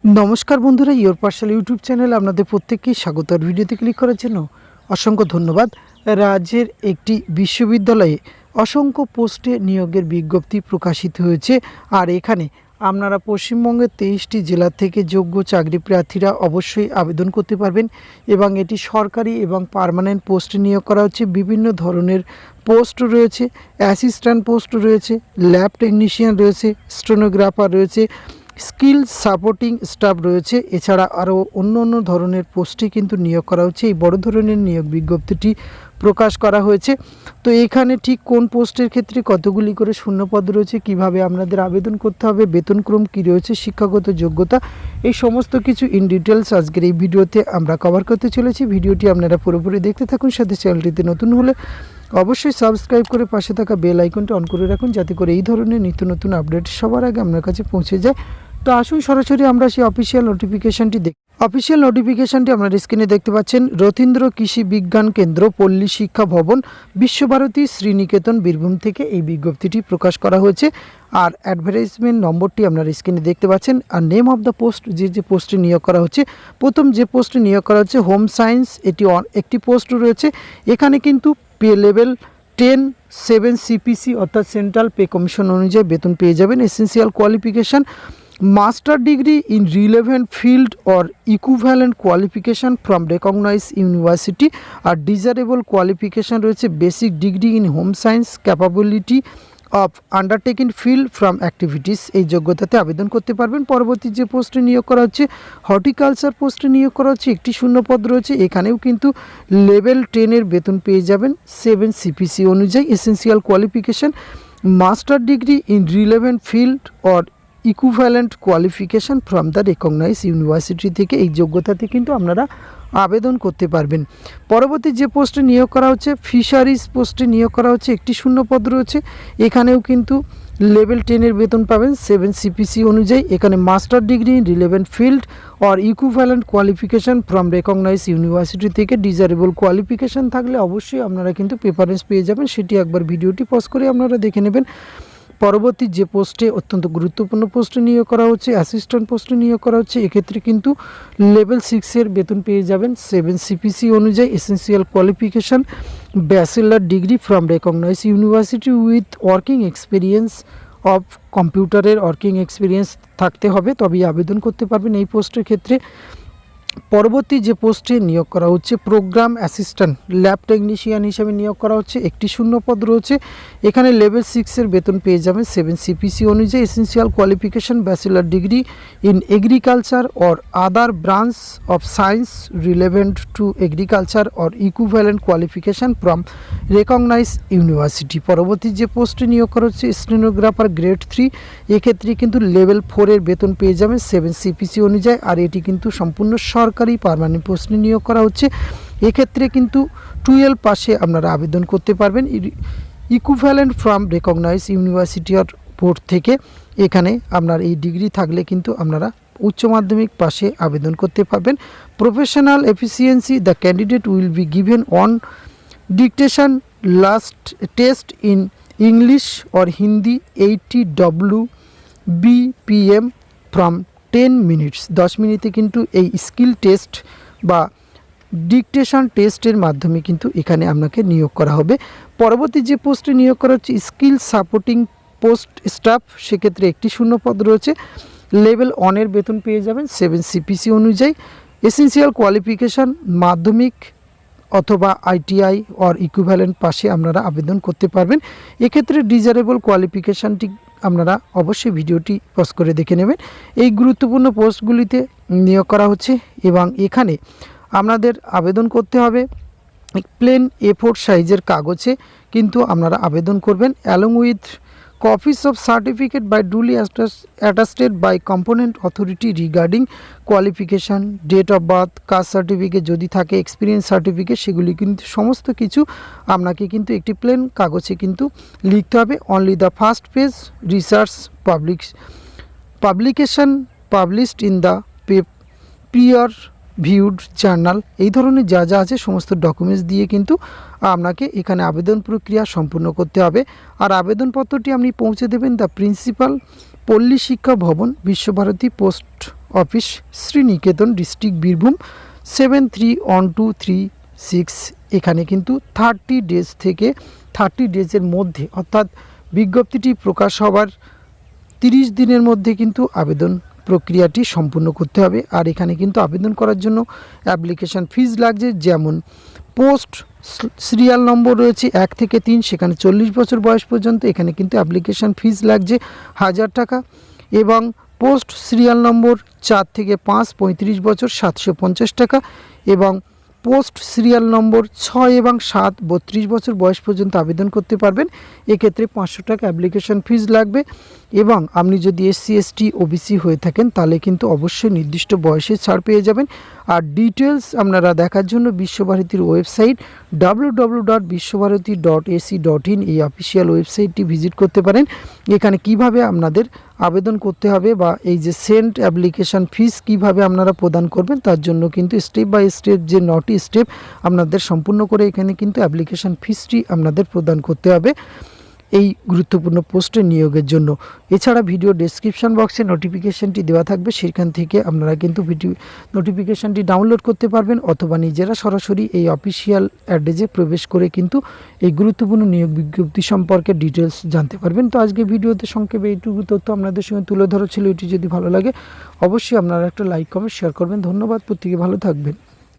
নমস্কার বন্ধুরা, your parcel YouTube চ্যানেলে আপনাদের প্রত্যেককেই স্বাগত। আর ভিডিওতে ক্লিক করার জন্য অসংখ্য ধন্যবাদ। রাজ্যের একটি বিশ্ববিদ্যালয়ে অসংখ্য পোস্টে নিয়োগের বিজ্ঞপ্তি প্রকাশিত হয়েছে। আর এখানে আপনারা পশ্চিমবঙ্গের 23টি জেলা থেকে যোগ্য চাকরি প্রার্থীরা অবশ্যই আবেদন করতে পারবেন এবং এটি সরকারি এবং পার্মানেন্ট পোস্টে নিয়োগ করা হচ্ছে। বিভিন্ন ধরনের পোস্ট রয়েছে, অ্যাসিস্ট্যান্ট পোস্ট রয়েছে, ল্যাব টেকনিশিয়ান রয়েছে, স্টেনোগ্রাফার রয়েছে, স্কিল সাপোর্টিং স্টাফ রয়েছে। এছাড়া আরও অন্য ধরনের পোস্টে কিন্তু নিয়োগ করা হচ্ছে। এই বড় ধরনের নিয়োগ বিজ্ঞপ্তিটি প্রকাশ করা হয়েছে। তো এখানে ঠিক কোন পোস্টের ক্ষেত্রে কতগুলি করে শূন্যপদ রয়েছে, কিভাবে আপনাদের আবেদন করতে হবে, বেতনক্রম কী রয়েছে, শিক্ষাগত যোগ্যতা, এই সমস্ত কিছু ইন ডিটেলস আজকের এই ভিডিওতে আমরা কভার করতে চলেছি। ভিডিওটি আপনারা পুরোপুরি দেখতে থাকুন। সাথে চ্যানেলটিতে নতুন হলে অবশ্যই সাবস্ক্রাইব করে পাশে থাকা বেল আইকনটা অন করে রাখুন, যাতে করে এই ধরনের নিত্য নতুন আপডেট সবার আগে আপনার কাছে পৌঁছে যায়। তো আসুন সরাসরি আমরা সেই অফিসিয়াল নোটিফিকেশানটি দেখি। অফিসিয়াল নোটিফিকেশানটি আপনার স্ক্রিনে দেখতে পাচ্ছেন। রথীন্দ্র কৃষি বিজ্ঞান কেন্দ্র, পল্লী শিক্ষা ভবন, বিশ্বভারতী, শ্রীনিকেতন, বীরভূম থেকে এই বিজ্ঞপ্তিটি প্রকাশ করা হয়েছে। আর অ্যাডভার্টাইজমেন্ট নম্বরটি আপনার স্ক্রিনে দেখতে পাচ্ছেন। আর নেম অফ দ্য পোস্ট, যে পোস্টে নিয়োগ করা হচ্ছে, প্রথম যে পোস্টে নিয়োগ করা হচ্ছে হোম সায়েন্স, এটি একটি পোস্ট রয়েছে। এখানে কিন্তু পে লেভেল 10 7 সিপিসি অর্থাৎ সেন্ট্রাল পে কমিশন অনুযায়ী বেতন পেয়ে যাবেন। Essential qualification master degree in relevant field or equivalent qualification from recognise university. আর ডিজারেবল কোয়ালিফিকেশান রয়েছে basic degree in home science, capability of undertaking field from activities. এই যোগ্যতাতে আবেদন করতে পারবেন। পরবর্তী যে পোস্টে নিয়োগ করা হচ্ছে হর্টিকালচার পোস্টে নিয়োগ করা হচ্ছে, একটি শূন্যপদ রয়েছে। এখানেও কিন্তু লেভেল 10 বেতন পেয়ে যাবেন 7 সিপিসি অনুযায়ী। Essential qualification master degree in relevant field or equivalent qualification from the recognise university থেকে এই যোগ্যতাতে কিন্তু আপনারা আবেদন করতে পারবেন। পরবর্তী যে পোস্টে নিয়োগ করা হচ্ছে ফিশারিজ পোস্টে নিয়োগ করা হচ্ছে, একটি শূন্যপদ রয়েছে। এখানেও কিন্তু লেভেল 10 বেতন পাবেন 7 সিপিসি অনুযায়ী। এখানে master degree in relevant field or equivalent qualification from recognise university থেকে ডিজারেবল কোয়ালিফিকেশান থাকলে অবশ্যই আপনারা কিন্তু প্রেফারেন্স পেয়ে যাবেন। সেটি একবার ভিডিওটি পজ করে আপনারা দেখে নেবেন। পরবর্তী যে পোস্টে অত্যন্ত গুরুত্বপূর্ণ পোস্টে নিয়োগ করা হচ্ছে অ্যাসিস্ট্যান্ট পোস্টে নিয়োগ করা হচ্ছে, এক্ষেত্রে কিন্তু লেভেল 6 বেতন পেয়ে যাবেন 7 সিপিসি অনুযায়ী। Essential qualification bachelor degree from recognise university with working experience of কম্পিউটারের ওয়ার্কিং এক্সপিরিয়েন্স থাকতে হবে, তবেই আবেদন করতে পারবেন এই পোস্টের ক্ষেত্রে। পরবর্তী যে পোস্টে নিয়োগ করা হচ্ছে প্রোগ্রাম অ্যাসিস্ট্যান্ট ল্যাব টেকনিশিয়ান হিসেবে নিয়োগ করা হচ্ছে, একটি শূন্যপদ রয়েছে। এখানে লেভেল 6 বেতন পেয়ে যাবেন 7 সিপিসি অনুযায়ী। Essential qualification bachelor degree in agriculture or other branch of science relevant to agriculture or equivalent qualification from recognise university. পরবর্তী যে পোস্টে নিয়োগ করা হচ্ছে স্টেনোগ্রাফার গ্রেড 3, এক্ষেত্রে কিন্তু লেভেল 4 বেতন পেয়ে যাবেন 7 সিপিসি অনুযায়ী। আর এটি কিন্তু সম্পূর্ণ সরকারি পার্মানেন্ট পোস্টে নিয়োগ করা হচ্ছে। এক্ষেত্রে কিন্তু 12 পাশে আপনারা আবেদন করতে পারবেন equivalent from recognise university or board থেকে। এখানে আপনার এই ডিগ্রি থাকলে কিন্তু আপনারা উচ্চ মাধ্যমিক পাশে আবেদন করতে পারবেন। Professional efficiency the candidate will be given on dictation last test in English or Hindi 80 WBPM from 10 minutes. 10 মিনিটে কিন্তু এই স্কিল টেস্ট বা ডিকটেশন টেস্টের মাধ্যমে কিন্তু এখানে আপনাকে নিয়োগ করা হবে। পরবর্তী যে পোস্টে নিয়োগ করা হচ্ছে স্কিল সাপোর্টিং পোস্ট স্টাফ, সেক্ষেত্রে একটি শূন্যপদ রয়েছে। লেভেল 1 বেতন পেয়ে যাবেন 7 সিপিসি অনুযায়ী। এসেন্সিয়াল কোয়ালিফিকেশান মাধ্যমিক অথবা আইটিআই অর ইকুইভ্যালেন্ট পাশে আপনারা আবেদন করতে পারবেন। এক্ষেত্রে ডিজারেবল কোয়ালিফিকেশানটি আপনারা অবশ্যই ভিডিওটি পজ করে দেখে নেবেন। এই গুরুত্বপূর্ণ পোস্টগুলিতে নিয়োগ করা হচ্ছে এবং এখানে আপনাদের আবেদন করতে হবে প্লেন A4 সাইজের কাগজে কিন্তু আপনারা আবেদন করবেন along with copies of certificate by duly attested by component authority regarding qualification, date of birth, caste certificate যদি থাকে, এক্সপিরিয়েন্স সার্টিফিকেট, সেগুলি কিন্তু সমস্ত কিছু আপনাকে কিন্তু একটি প্লেন কাগজে কিন্তু লিখতে হবে। Only the first page research publication published in the peer viewed journal, এই ধরনের যা যা আছে সমস্ত ডকুমেন্টস দিয়ে কিন্তু আপনাকে এখানে আবেদন প্রক্রিয়া সম্পূর্ণ করতে হবে। আর আবেদনপত্রটি আপনি পৌঁছে দেবেন the principal, Palli Siksha Bhavana, Visva Bharati, post office, Sriniketan, district Birbhum 731236। এখানে কিন্তু 30 ডেজ থেকে 30 ডেজের মধ্যে অর্থাৎ বিজ্ঞপ্তিটি প্রকাশ হওয়ার 30 দিনের মধ্যে কিন্তু আবেদন প্রক্রিয়াটি সম্পূর্ণ করতে হবে। আর এখানে কিন্তু আবেদন করার জন্য অ্যাপ্লিকেশান ফিজ লাগছে, যেমন পোস্ট সিরিয়াল নম্বর রয়েছে 1 থেকে 3, সেখানে 40 বছর বয়স পর্যন্ত, এখানে কিন্তু অ্যাপ্লিকেশান ফিজ লাগছে 1000 টাকা। এবং পোস্ট সিরিয়াল নম্বর 4 থেকে 5 35 বছর 750 টাকা। এবং পোস্ট সিরিয়াল নম্বর 6 এবং 7 32 বছর বয়স পর্যন্ত আবেদন করতে পারবেন। এক্ষেত্রে 500 টাকা অ্যাপ্লিকেশান ফিজ লাগবে। এবং আপনি যদি SC ST OBC হয়ে থাকেন তাহলে কিন্তু অবশ্যই নির্দিষ্ট বয়সে ছাড় পেয়ে যাবেন। আর ডিটেলস আপনারা দেখার জন্য বিশ্বভারতীর ওয়েবসাইট www.biswabharati.ac.in এই অফিসিয়াল ওয়েবসাইটটি ভিজিট করতে পারেন। এখানে কিভাবে আপনাদের আবেদন করতে হবে বা এই যে সেন্ট অ্যাপ্লিকেশান ফিস কিভাবে আপনারা প্রদান করবেন তার জন্য কিন্তু স্টেপ বাই স্টেপ যে 9টি স্টেপ আপনাদের সম্পূর্ণ করে এখানে কিন্তু অ্যাপ্লিকেশান ফিসটি আপনাদের প্রদান করতে হবে এই গুরুত্বপূর্ণ পোস্টে নিয়োগের জন্য। এছাড়া ভিডিও ডেসক্রিপশন বক্সে নোটিফিকেশানটি দেওয়া থাকবে, সেখান থেকে আপনারা কিন্তু ভিডিও নোটিফিকেশানটি ডাউনলোড করতে পারবেন, অথবা নিজেরা সরাসরি এই অফিসিয়াল অ্যাড্রেসে প্রবেশ করে কিন্তু এই গুরুত্বপূর্ণ নিয়োগ বিজ্ঞপ্তি সম্পর্কে ডিটেলস জানতে পারবেন। তো আজকে ভিডিওতে সংক্ষেপে এইটুকু তথ্য আপনাদের সঙ্গে তুলে ধরা ছিল। এটি যদি ভালো লাগে অবশ্যই আপনারা একটা লাইক কমেন্ট শেয়ার করবেন। ধন্যবাদ, প্রত্যেকে ভালো থাকবেন।